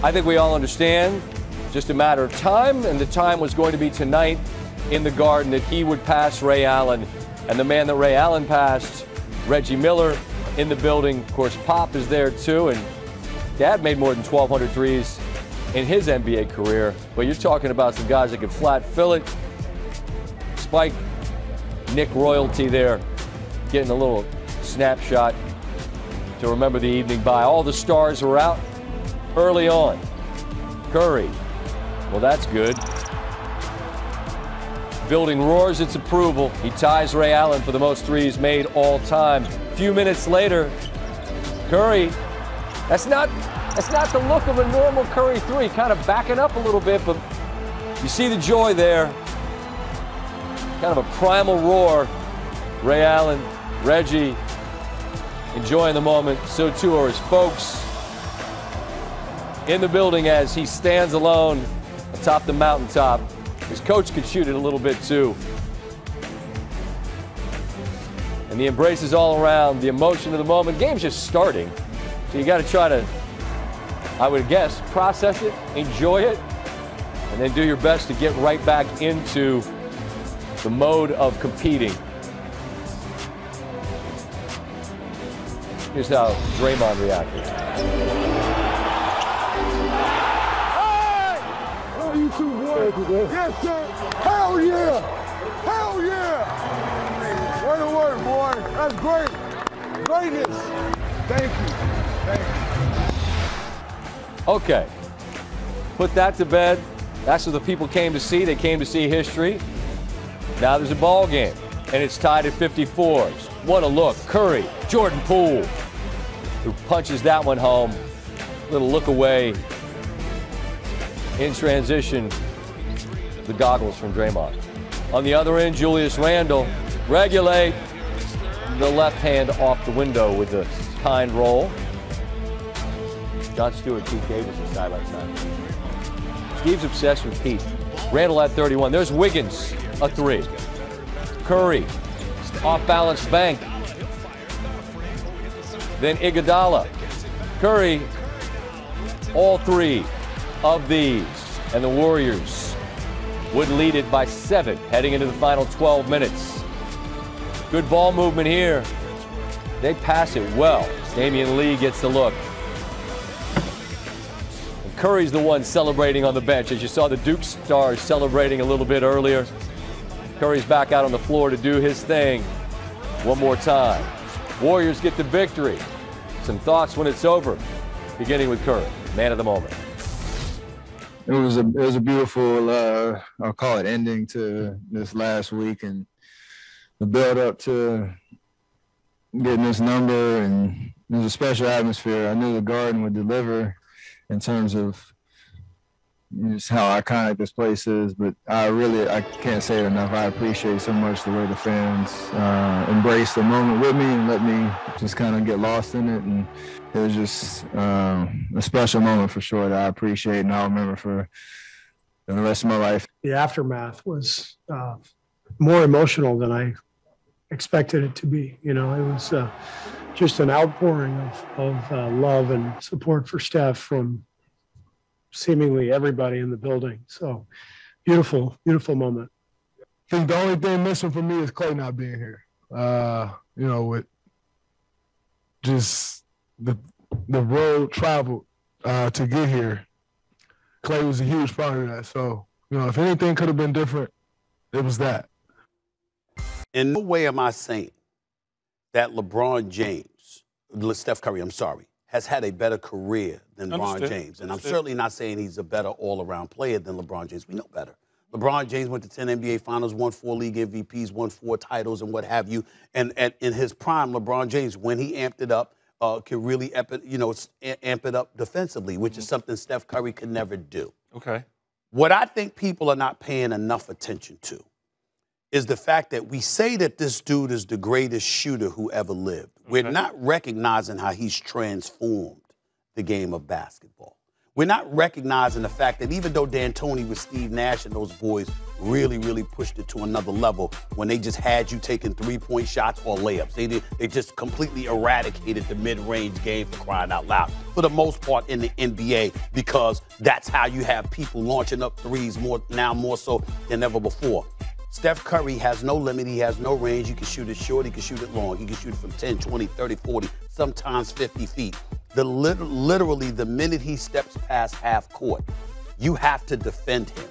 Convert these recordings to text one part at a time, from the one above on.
I think we all understand, just a matter of time, and the time was going to be tonight in the Garden that he would pass Ray Allen. And the man that Ray Allen passed, Reggie Miller, in the building. Of course, Pop is there too, and Dad made more than 1,200 threes in his NBA career. But you're talking about some guys that could flat fill it. Spike, Nick Royalty there, getting a little snapshot to remember the evening by. All the stars were out early on. Curry, well, that's good. Building roars its approval. He ties Ray Allen for the most threes made all time. A few minutes later, Curry, that's not the look of a normal Curry three, kind of backing up a little bit, but you see the joy there. Kind of a primal roar. Ray Allen, Reggie, enjoying the moment. So too are his folks in the building as he stands alone atop the mountaintop. His coach could shoot it a little bit too. And the embraces all around, the emotion of the moment. Game's just starting, so you got to try to, I would guess, process it, enjoy it, and then do your best to get right back into the mode of competing. Here's how Draymond reacted. You too, boy. Yes, sir. Hell yeah. Hell yeah. Way to work, boy. That's great. Greatness. Thank you. Thank you. Okay. Put that to bed. That's what the people came to see. They came to see history. Now there's a ball game, and it's tied at 54s. What a look. Curry, Jordan Poole, who punches that one home. Little look away. In transition, the goggles from Draymond. On the other end, Julius Randle, regulate the left hand off the window with the kind roll. John Stewart, Pete Davis is side by side. Steve's obsessed with Pete. Randle at 31. There's Wiggins, a three. Curry, off balance bank. Then Iguodala. Curry, all three of these, and the Warriors would lead it by 7 heading into the final 12 minutes. Good ball movement here. They pass it well. Damian Lee gets the look. And Curry's the one celebrating on the bench. As you saw the Duke stars celebrating a little bit earlier. Curry's back out on the floor to do his thing one more time. Warriors get the victory. Some thoughts when it's over, beginning with Curry, man of the moment. It was a beautiful, I'll call it ending to this last week, and the build up to getting this number, and it was a special atmosphere. I knew the Garden would deliver in terms of just how iconic this place is, but I can't say it enough. I appreciate so much the way the fans embraced the moment with me and let me just kind of get lost in it. And it was just a special moment for sure that I appreciate and I'll remember for the rest of my life. The aftermath was more emotional than I expected it to be. You know, it was just an outpouring of love and support for Steph from seemingly everybody in the building. So beautiful, beautiful moment. I think the only thing missing for me is Clay not being here. You know, with just the road traveled to get here, Clay was a huge part of that. So, you know, if anything could have been different, it was that. In no way am I saying that Steph Curry, has had a better career than LeBron James. And I'm certainly not saying he's a better all-around player than LeBron James. We know better. LeBron James went to 10 NBA Finals, won 4 league MVPs, won 4 titles and what have you. And in his prime, LeBron James, when he amped it up, could really amp it up defensively, which is something Steph Curry could never do. Okay. What I think people are not paying enough attention to is the fact that we say that this dude is the greatest shooter who ever lived. We're not recognizing how he's transformed the game of basketball. We're not recognizing the fact that even though D'Antoni with Steve Nash and those boys really, really pushed it to another level when they just had you taking three-point shots or layups. They just completely eradicated the mid-range game, for crying out loud, for the most part in the NBA, because that's how you have people launching up threes more so than ever before. Steph Curry has no limit. He has no range. He can shoot it short. He can shoot it long. He can shoot it from 10, 20, 30, 40, sometimes 50 feet. Literally, the minute he steps past half court, you have to defend him.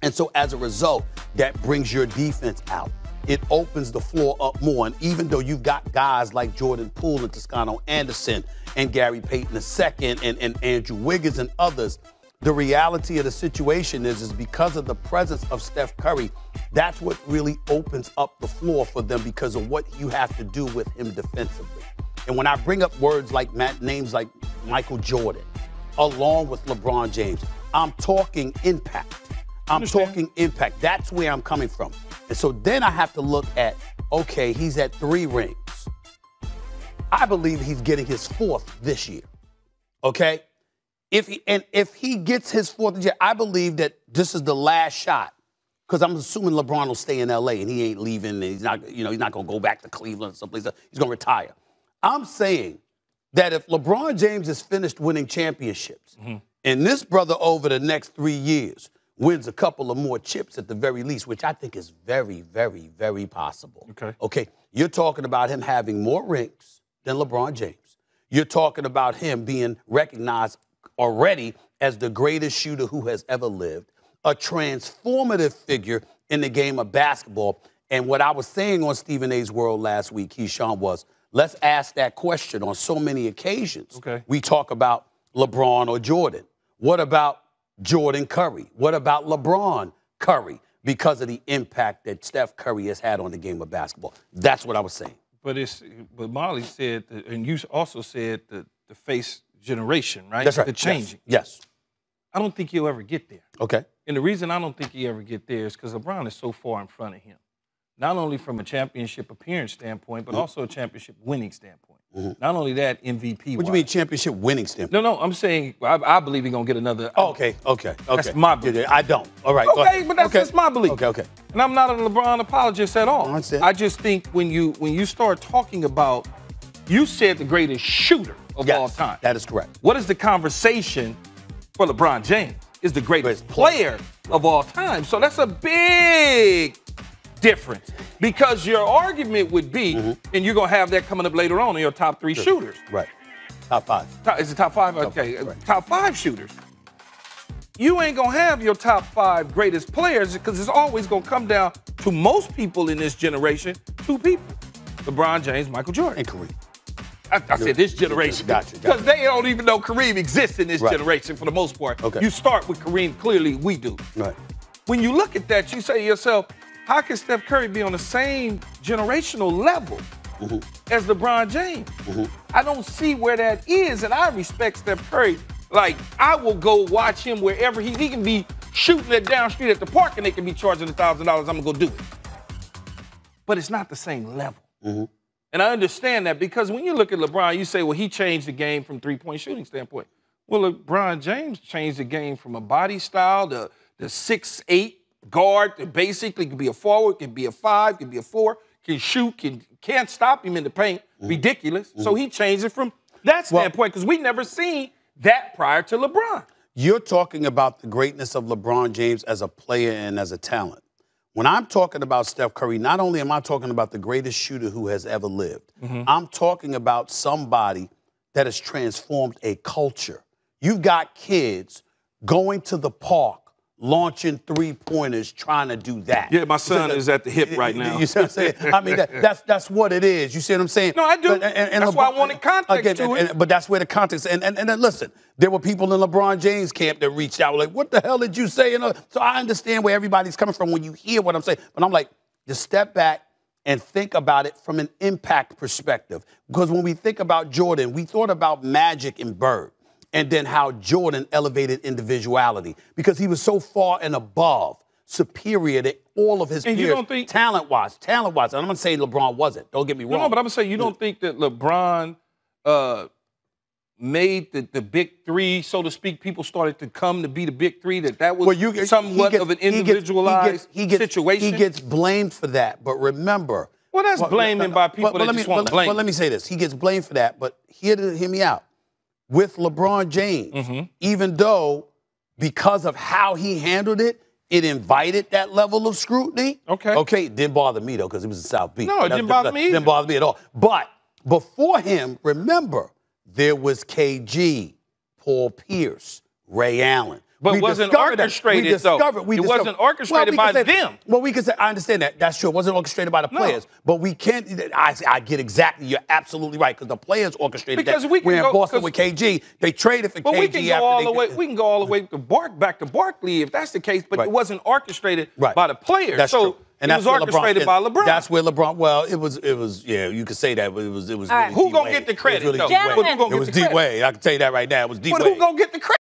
And so as a result, that brings your defense out. It opens the floor up more. And even though you've got guys like Jordan Poole and Toscano Anderson and Gary Payton II and Andrew Wiggins and others, the reality of the situation is because of the presence of Steph Curry, that's what really opens up the floor for them because of what you have to do with him defensively. And when I bring up words like names like Michael Jordan, along with LeBron James, I'm talking impact. I'm talking impact. That's where I'm coming from. And so then I have to look at, okay, he's at 3 rings. I believe he's getting his 4th this year. Okay? If he gets his 4th this year, I believe that this is the last shot. Because I'm assuming LeBron will stay in LA and he ain't leaving. And he's not going to go back to Cleveland or someplace else. He's going to retire. I'm saying that if LeBron James is finished winning championships, and this brother over the next 3 years wins a couple of more chips at the very least, which I think is very, very, very possible. Okay. You're talking about him having more rings than LeBron James. You're talking about him being recognized already as the greatest shooter who has ever lived, a transformative figure in the game of basketball. And what I was saying on Stephen A's World last week, Keyshawn, was let's ask that question on so many occasions. We talk about LeBron or Jordan. What about Jordan Curry? What about LeBron Curry? Because of the impact that Steph Curry has had on the game of basketball. That's what I was saying. But Molly said, and you also said the face generation, right? That's right. The changing. Yes. I don't think he'll ever get there. Okay. And the reason I don't think he'll ever get there is because LeBron is so far in front of him. Not only from a championship appearance standpoint, but also a championship winning standpoint. Not only that, MVP. What do you mean championship winning standpoint? No, I'm saying I believe he's going to get another. Okay. That's my belief. I don't. All right. Okay, but that's just my belief. Okay. And I'm not a LeBron apologist at all. I just think when you start talking about, you said the greatest shooter of all time. That is correct. What is the conversation for LeBron James? Is the greatest player of all time. So that's a big difference. Because your argument would be, and you're going to have that coming up later on in your top 3 shooters. Right. Top 5. Is it top 5? Okay. Top 5 shooters. You ain't going to have your top 5 greatest players because it's always going to come down to most people in this generation, 2 people. LeBron James, Michael Jordan. And Kareem. I said this generation. Gotcha. Because they don't even know Kareem exists in this generation for the most part. Okay. You start with Kareem, clearly we do. Right. When you look at that, you say to yourself, how can Steph Curry be on the same generational level as LeBron James? I don't see where that is, and I respect Steph Curry. Like, I will go watch him wherever he can be shooting it down street at the park, and they can be charging $1,000. I'm going to go do it. But it's not the same level. And I understand that because when you look at LeBron, you say, well, he changed the game from three-point shooting standpoint. Well, LeBron James changed the game from a body style, the 6'8", guard that basically can be a forward, can be a 5, can be a 4, can shoot, can't stop him in the paint. Ridiculous. So he changed it from that standpoint because we never seen that prior to LeBron. You're talking about the greatness of LeBron James as a player and as a talent. When I'm talking about Steph Curry, not only am I talking about the greatest shooter who has ever lived, I'm talking about somebody that has transformed a culture. You've got kids going to the park, launching three-pointers, trying to do that. Yeah, my son is at the hip right now. You see what I'm saying? I mean, that's what it is. You see what I'm saying? No, I do. And that's why I wanted context to it. But that's where the context, and then listen, there were people in LeBron James' camp that reached out, like, what the hell did you say? So I understand where everybody's coming from when you hear what I'm saying. But I'm like, just step back and think about it from an impact perspective. Because when we think about Jordan, we thought about Magic and Bird. And then how Jordan elevated individuality because he was so far and above, superior to all of his peers. You don't think talent-wise. And I'm not saying LeBron wasn't. Don't get me wrong. No, but I'm going to say you don't think that LeBron made the big three, so to speak, people started to come to be the big three, that was somewhat of an individualized situation? He gets blamed for that, but remember. Well, that's blaming by people that just want to blame. But let me say this. He gets blamed for that, but hear me out. With LeBron James, even though because of how he handled it, it invited that level of scrutiny. Okay, it didn't bother me, though, because it was the South Beach. No, it didn't bother me. It didn't bother me at all. But before him, remember, there was KG, Paul Pierce, Ray Allen. But it wasn't orchestrated, though. It wasn't orchestrated by them. Well, we can say, I understand that. That's true. It wasn't orchestrated by the players. But we can't, I get exactly, you're absolutely right, because the players orchestrated that. We can We're in Boston with KG. They traded for KG. We can go all the way to back to Barkley if that's the case, but it wasn't orchestrated by the players. That's true. And it was orchestrated by LeBron. That's where LeBron. Well, it was. Yeah, you could say that. But it was. Right. Who gonna get the credit? It was D Wade. I can tell you that right now. It was D Wade. But who gonna get the credit?